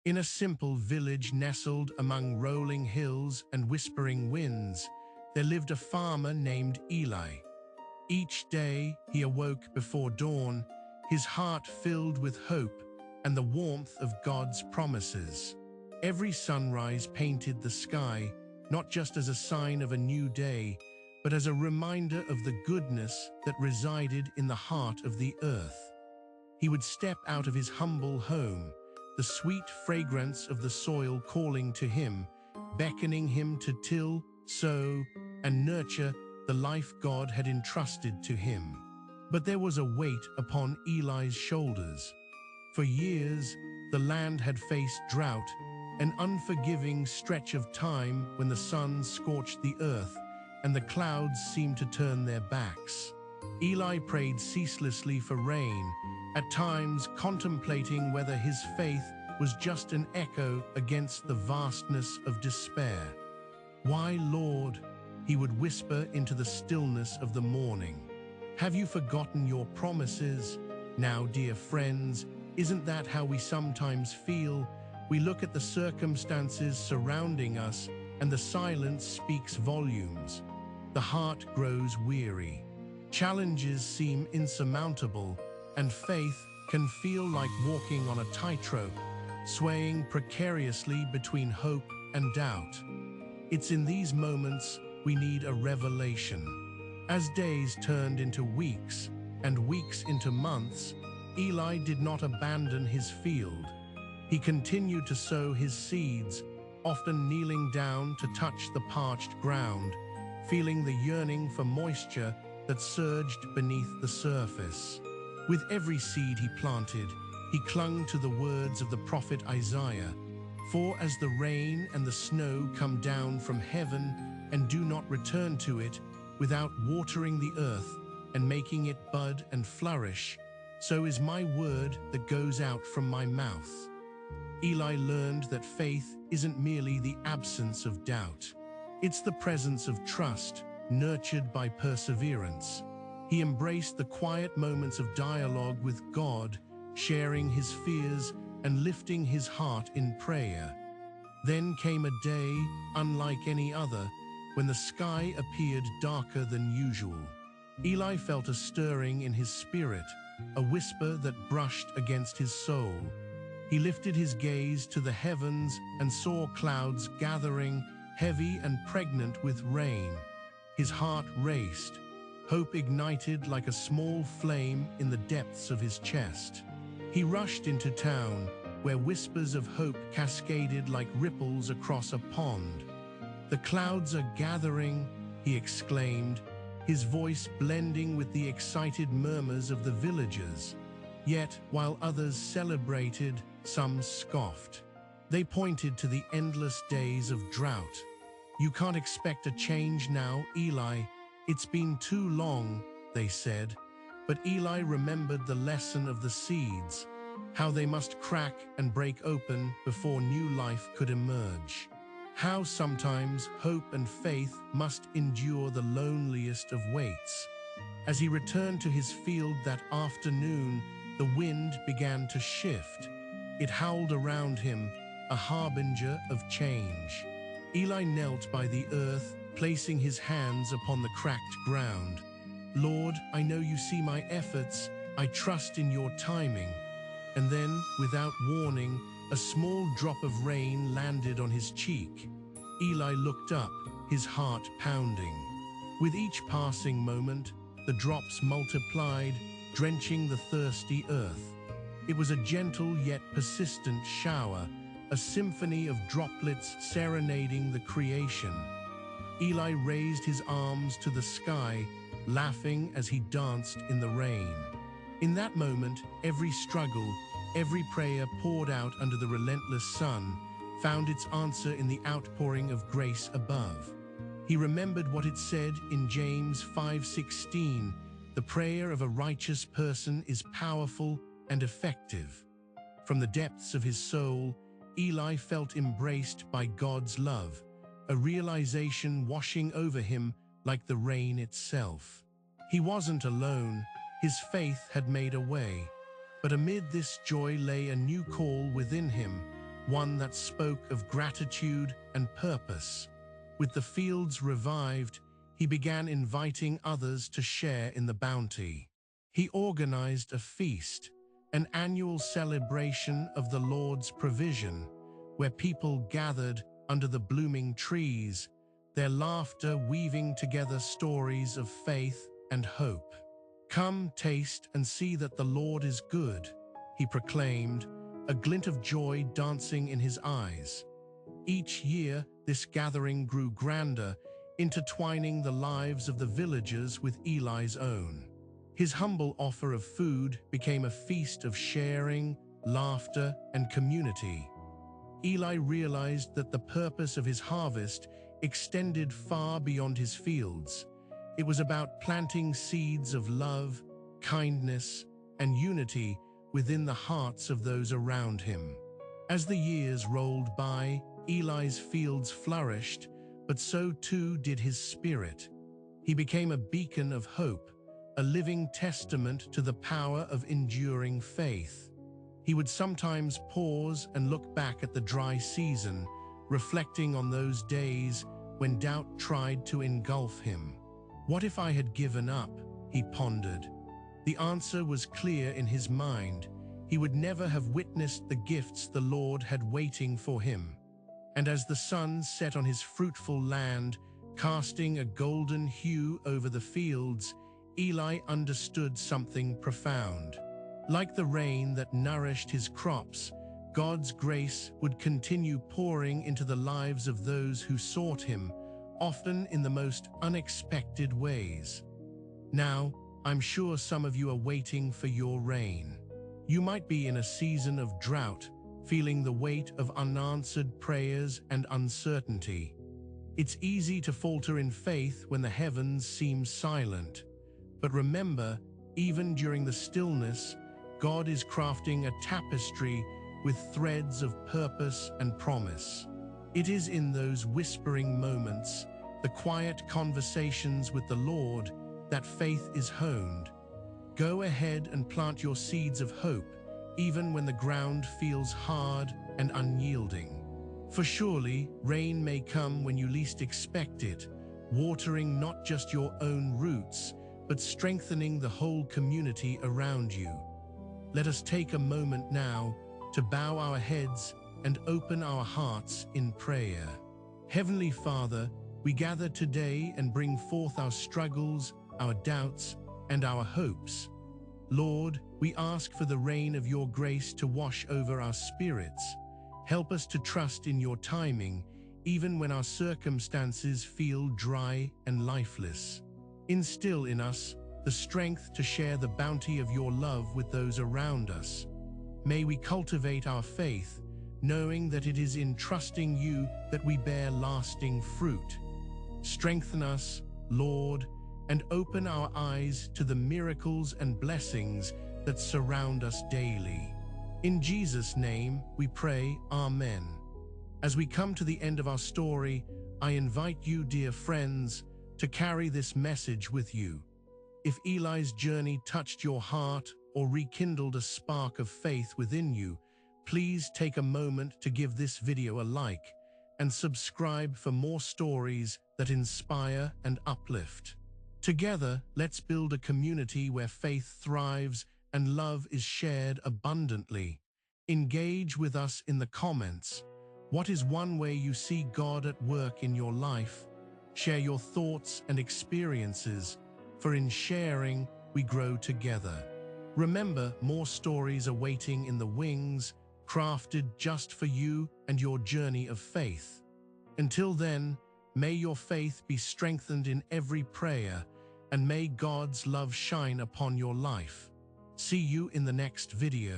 In a simple village nestled among rolling hills and whispering winds, there lived a farmer named Eli. Each day he awoke before dawn, his heart filled with hope and the warmth of God's promises. Every sunrise painted the sky, not just as a sign of a new day, but as a reminder of the goodness that resided in the heart of the earth. He would step out of his humble home, the sweet fragrance of the soil calling to him, beckoning him to till, sow, and nurture the life God had entrusted to him. But there was a weight upon Eli's shoulders. For years, the land had faced drought, an unforgiving stretch of time when the sun scorched the earth and the clouds seemed to turn their backs. Eli prayed ceaselessly for rain, at times contemplating whether his faith was just an echo against the vastness of despair. "Why, Lord?" he would whisper into the stillness of the morning. "Have you forgotten your promises?" Now, dear friends, isn't that how we sometimes feel? We look at the circumstances surrounding us, and the silence speaks volumes. The heart grows weary. Challenges seem insurmountable, and faith can feel like walking on a tightrope, swaying precariously between hope and doubt. It's in these moments we need a revelation. As days turned into weeks, and weeks into months, Eli did not abandon his field. He continued to sow his seeds, often kneeling down to touch the parched ground, feeling the yearning for moisture that surged beneath the surface. With every seed he planted, he clung to the words of the prophet Isaiah, "For as the rain and the snow come down from heaven and do not return to it without watering the earth and making it bud and flourish, so is my word that goes out from my mouth." Eli learned that faith isn't merely the absence of doubt. It's the presence of trust, nurtured by perseverance. He embraced the quiet moments of dialogue with God, sharing his fears and lifting his heart in prayer. Then came a day, unlike any other, when the sky appeared darker than usual. Eli felt a stirring in his spirit, a whisper that brushed against his soul. He lifted his gaze to the heavens and saw clouds gathering, heavy and pregnant with rain. His heart raced. Hope ignited like a small flame in the depths of his chest. He rushed into town, where whispers of hope cascaded like ripples across a pond. "The clouds are gathering," he exclaimed, his voice blending with the excited murmurs of the villagers. Yet, while others celebrated, some scoffed. They pointed to the endless days of drought. "You can't expect a change now, Eli. It's been too long," they said. But Eli remembered the lesson of the seeds, how they must crack and break open before new life could emerge. How sometimes hope and faith must endure the loneliest of waits. As he returned to his field that afternoon, the wind began to shift. It howled around him, a harbinger of change. Eli knelt by the earth, placing his hands upon the cracked ground. "Lord, I know you see my efforts. I trust in your timing." And then, without warning, a small drop of rain landed on his cheek. Eli looked up, his heart pounding. With each passing moment, the drops multiplied, drenching the thirsty earth. It was a gentle yet persistent shower, a symphony of droplets serenading the creation. Eli raised his arms to the sky, laughing as he danced in the rain. In that moment, every struggle, every prayer poured out under the relentless sun, found its answer in the outpouring of grace above. He remembered what it said in James 5:16, "The prayer of a righteous person is powerful and effective." From the depths of his soul, Eli felt embraced by God's love, a realization washing over him like the rain itself. He wasn't alone, his faith had made a way. But amid this joy lay a new call within him, one that spoke of gratitude and purpose. With the fields revived, he began inviting others to share in the bounty. He organized a feast, an annual celebration of the Lord's provision, where people gathered under the blooming trees, their laughter weaving together stories of faith and hope. "Come, taste and see that the Lord is good," he proclaimed, a glint of joy dancing in his eyes. Each year, this gathering grew grander, intertwining the lives of the villagers with Eli's own. His humble offer of food became a feast of sharing, laughter, and community. Eli realized that the purpose of his harvest extended far beyond his fields. It was about planting seeds of love, kindness, and unity within the hearts of those around him. As the years rolled by, Eli's fields flourished, but so too did his spirit. He became a beacon of hope, a living testament to the power of enduring faith. He would sometimes pause and look back at the dry season, reflecting on those days when doubt tried to engulf him. "What if I had given up?" he pondered. The answer was clear in his mind. He would never have witnessed the gifts the Lord had waiting for him. And as the sun set on his fruitful land, casting a golden hue over the fields, Eli understood something profound. Like the rain that nourished his crops, God's grace would continue pouring into the lives of those who sought him, often in the most unexpected ways. Now, I'm sure some of you are waiting for your rain. You might be in a season of drought, feeling the weight of unanswered prayers and uncertainty. It's easy to falter in faith when the heavens seem silent. But remember, even during the stillness, God is crafting a tapestry with threads of purpose and promise. It is in those whispering moments, the quiet conversations with the Lord, that faith is honed. Go ahead and plant your seeds of hope, even when the ground feels hard and unyielding. For surely, rain may come when you least expect it, watering not just your own roots, but strengthening the whole community around you. Let us take a moment now to bow our heads and open our hearts in prayer. Heavenly Father, we gather today and bring forth our struggles, our doubts, and our hopes. Lord, we ask for the rain of your grace to wash over our spirits. Help us to trust in your timing, even when our circumstances feel dry and lifeless. Instill in us the strength to share the bounty of your love with those around us. May we cultivate our faith, knowing that it is in trusting you that we bear lasting fruit. Strengthen us, Lord, and open our eyes to the miracles and blessings that surround us daily. In Jesus' name we pray, Amen. As we come to the end of our story, I invite you, dear friends, to carry this message with you. If Eli's journey touched your heart or rekindled a spark of faith within you, please take a moment to give this video a like and subscribe for more stories that inspire and uplift. Together, let's build a community where faith thrives and love is shared abundantly. Engage with us in the comments. What is one way you see God at work in your life? Share your thoughts and experiences, for in sharing, we grow together. Remember, more stories are waiting in the wings, crafted just for you and your journey of faith. Until then, may your faith be strengthened in every prayer, and may God's love shine upon your life. See you in the next video.